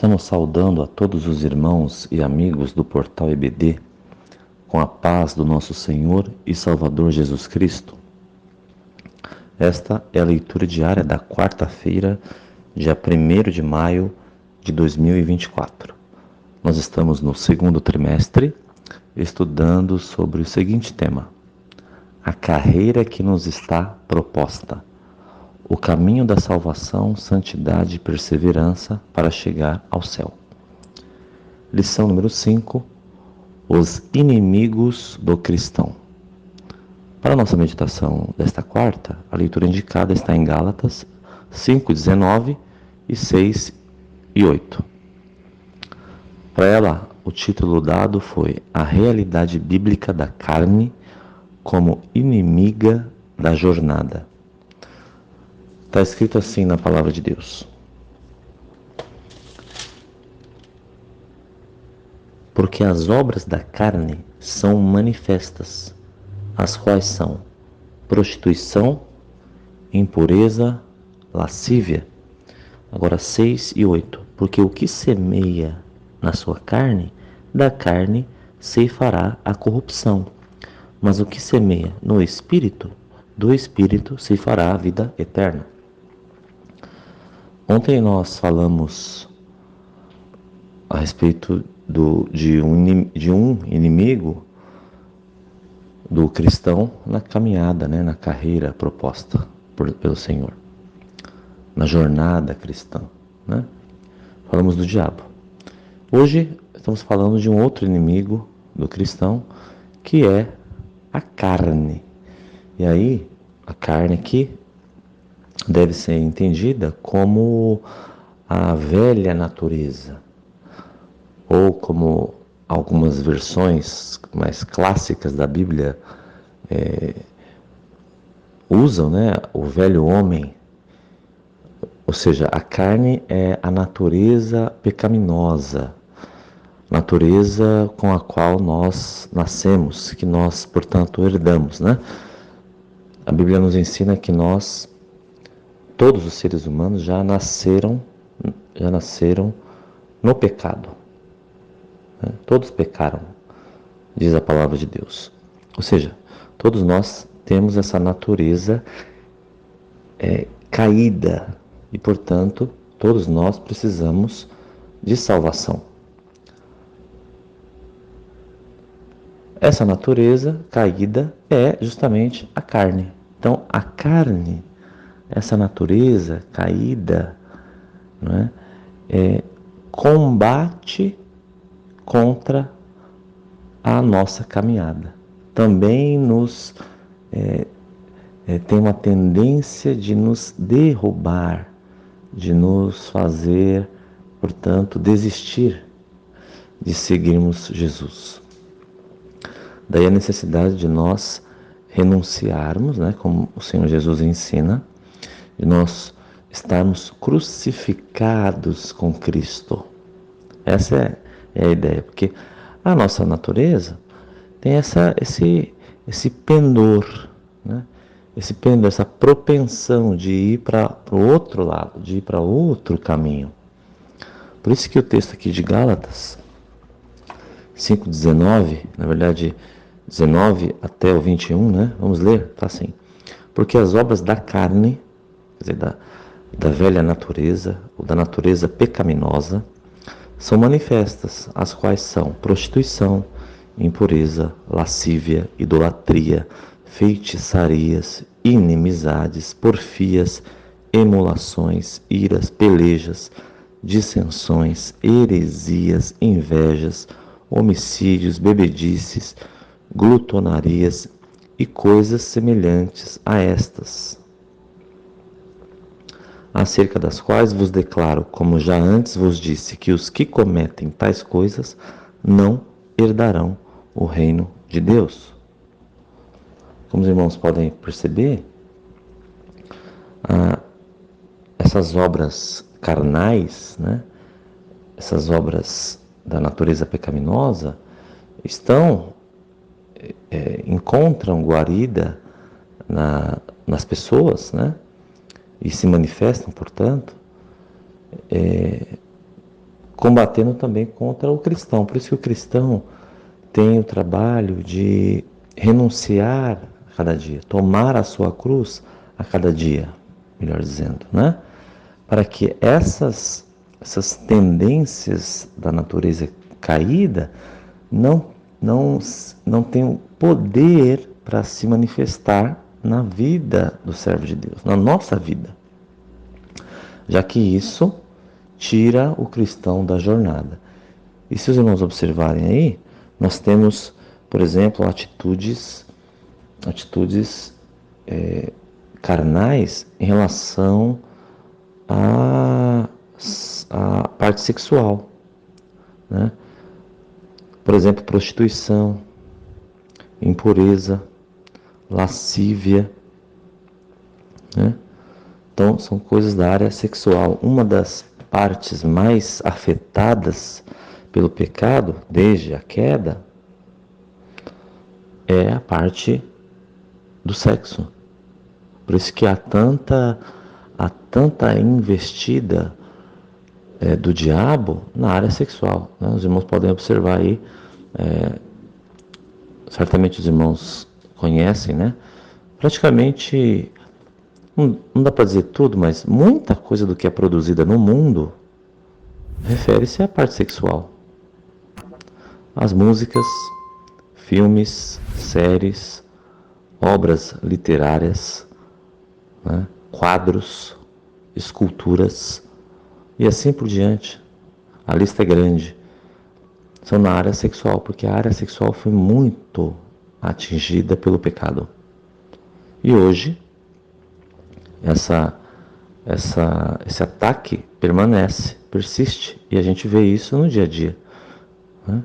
Estamos saudando a todos os irmãos e amigos do Portal EBD com a paz do nosso Senhor e Salvador Jesus Cristo. Esta é a leitura diária da quarta-feira, dia 1º de maio de 2024. Nós estamos no segundo trimestre, estudando sobre o seguinte tema: a carreira que nos está proposta. O caminho da salvação, santidade e perseverança para chegar ao céu. Lição número 5. Os inimigos do cristão. Para a nossa meditação desta quarta, a leitura indicada está em Gálatas 5:19 e 6 e 8. Para ela, o título dado foi A Realidade Bíblica da Carne como Inimiga da Jornada. Está escrito assim na Palavra de Deus: porque as obras da carne são manifestas, as quais são prostituição, impureza, lascívia. Agora 6 e 8. Porque o que semeia na sua carne, da carne ceifará a corrupção. Mas o que semeia no Espírito, do Espírito ceifará a vida eterna. Ontem nós falamos a respeito de um inimigo do cristão na caminhada, na carreira proposta pelo Senhor, na jornada cristã. Falamos do diabo. Hoje estamos falando de um outro inimigo do cristão, que é a carne. E aí, a carne aqui deve ser entendida como a velha natureza, ou como algumas versões mais clássicas da Bíblia usam, o velho homem. Ou seja, a carne é a natureza pecaminosa, natureza com a qual nós nascemos, que nós, portanto, herdamos, A Bíblia nos ensina que todos os seres humanos já nasceram no pecado. Todos pecaram, diz a Palavra de Deus. Ou seja, todos nós temos essa natureza caída e, portanto, todos nós precisamos de salvação. Essa natureza caída é justamente a carne. Então, a carne, essa natureza caída, combate contra a nossa caminhada. Também tem uma tendência de nos derrubar, de nos fazer, portanto, desistir de seguirmos Jesus. Daí a necessidade de nós renunciarmos, como o Senhor Jesus ensina, de nós estarmos crucificados com Cristo. Essa é a ideia, porque a nossa natureza tem esse pendor, esse pendor, essa propensão de ir para o outro lado, de ir para outro caminho. Por isso que o texto aqui de Gálatas 5:19, na verdade 19 até o 21, vamos ler, tá assim: porque as obras da carne, quer dizer, da velha natureza, ou da natureza pecaminosa, são manifestas, as quais são prostituição, impureza, lascívia, idolatria, feitiçarias, inimizades, porfias, emulações, iras, pelejas, dissensões, heresias, invejas, homicídios, bebedices, glutonarias e coisas semelhantes a estas, acerca das quais vos declaro, como já antes vos disse, que os que cometem tais coisas não herdarão o reino de Deus. Como os irmãos podem perceber, essas obras carnais, essas obras da natureza pecaminosa, encontram guarida nas pessoas, e se manifestam, portanto, combatendo também contra o cristão. Por isso que o cristão tem o trabalho de renunciar a cada dia, tomar a sua cruz a cada dia, melhor dizendo, né? Para que essas tendências da natureza caída não, não, não tenham poder para se manifestar na vida do servo de Deus, na nossa vida. Já que isso tira o cristão da jornada. E se os irmãos observarem aí, nós temos, por exemplo, atitudes carnais em relação à parte sexual, né? Por exemplo, prostituição, impureza, lascívia, né? Então, são coisas da área sexual. Uma das partes mais afetadas pelo pecado, desde a queda, é a parte do sexo. Por isso que há tanta investida do diabo na área sexual, né? Os irmãos podem observar aí, certamente os irmãos conhecem, né? Praticamente, não dá para dizer tudo, mas muita coisa do que é produzida no mundo refere-se à parte sexual. As músicas, filmes, séries, obras literárias, né? Quadros, esculturas e assim por diante. A lista é grande. São na área sexual, porque a área sexual foi muito atingida pelo pecado. E hoje, esse ataque permanece, persiste, e a gente vê isso no dia a dia, né?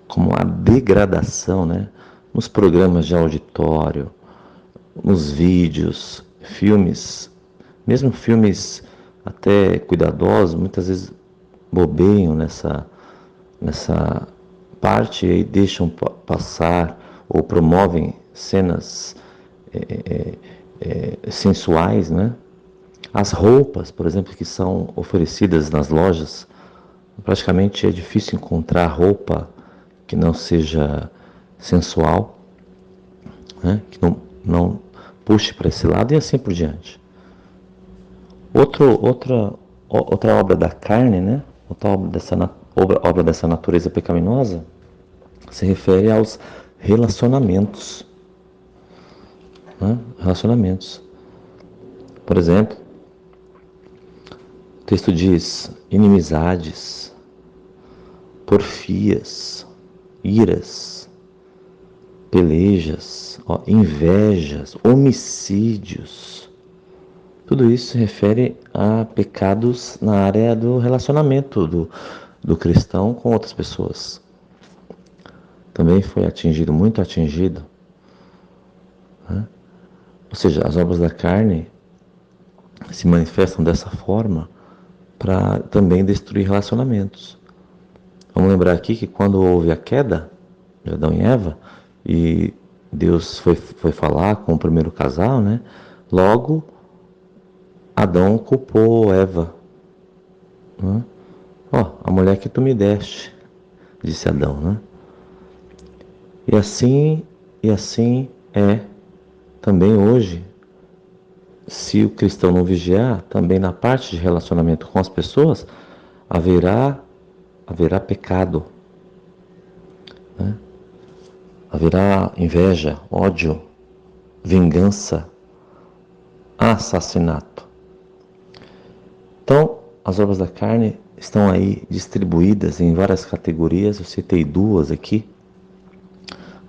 Como a degradação, né? Nos programas de auditório, nos vídeos, filmes, mesmo filmes até cuidadosos, muitas vezes bobeiam nessa parte e deixam passar ou promovem cenas sensuais, né? As roupas, por exemplo, que são oferecidas nas lojas, praticamente é difícil encontrar roupa que não seja sensual, né? Que não puxe para esse lado e assim por diante. Outra obra da carne, né? Outra obra dessa natureza pecaminosa se refere aos relacionamentos, né? Relacionamentos. Por exemplo, o texto diz inimizades, porfias, iras, pelejas, invejas, homicídios. Tudo isso se refere a pecados na área do relacionamento do cristão com outras pessoas. Também foi muito atingido, né? Ou seja, as obras da carne se manifestam dessa forma para também destruir relacionamentos. Vamos lembrar aqui que quando houve a queda de Adão e Eva, e Deus foi falar com o primeiro casal, né? Logo, Adão culpou Eva, né? A mulher que tu me deste, disse Adão, né? E assim é também hoje. Se o cristão não vigiar, também na parte de relacionamento com as pessoas, haverá pecado, né? Haverá inveja, ódio, vingança, assassinato. Então, as obras da carne estão aí distribuídas em várias categorias, eu citei duas aqui,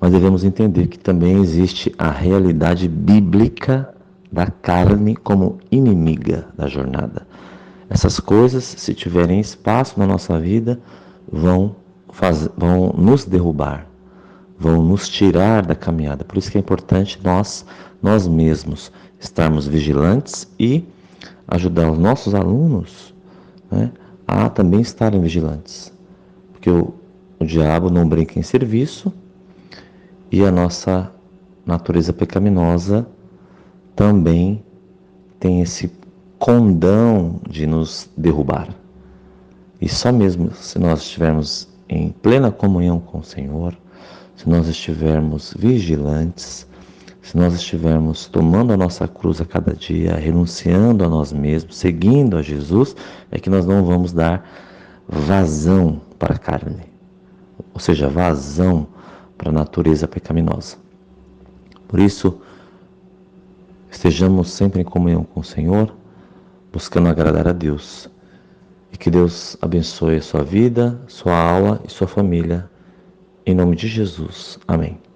mas devemos entender que também existe a realidade bíblica da carne como inimiga da jornada. Essas coisas, se tiverem espaço na nossa vida, vão nos derrubar, vão nos tirar da caminhada. Por isso que é importante nós mesmos estarmos vigilantes e ajudar os nossos alunos, né, a também estarem vigilantes. Porque o diabo não brinca em serviço e a nossa natureza pecaminosa também tem esse condão de nos derrubar. E só mesmo se nós estivermos em plena comunhão com o Senhor, se nós estivermos vigilantes, se nós estivermos tomando a nossa cruz a cada dia, renunciando a nós mesmos, seguindo a Jesus, é que nós não vamos dar vazão para a carne, ou seja, vazão para a natureza pecaminosa. Por isso, estejamos sempre em comunhão com o Senhor, buscando agradar a Deus. E que Deus abençoe a sua vida, sua alma e sua família. Em nome de Jesus. Amém.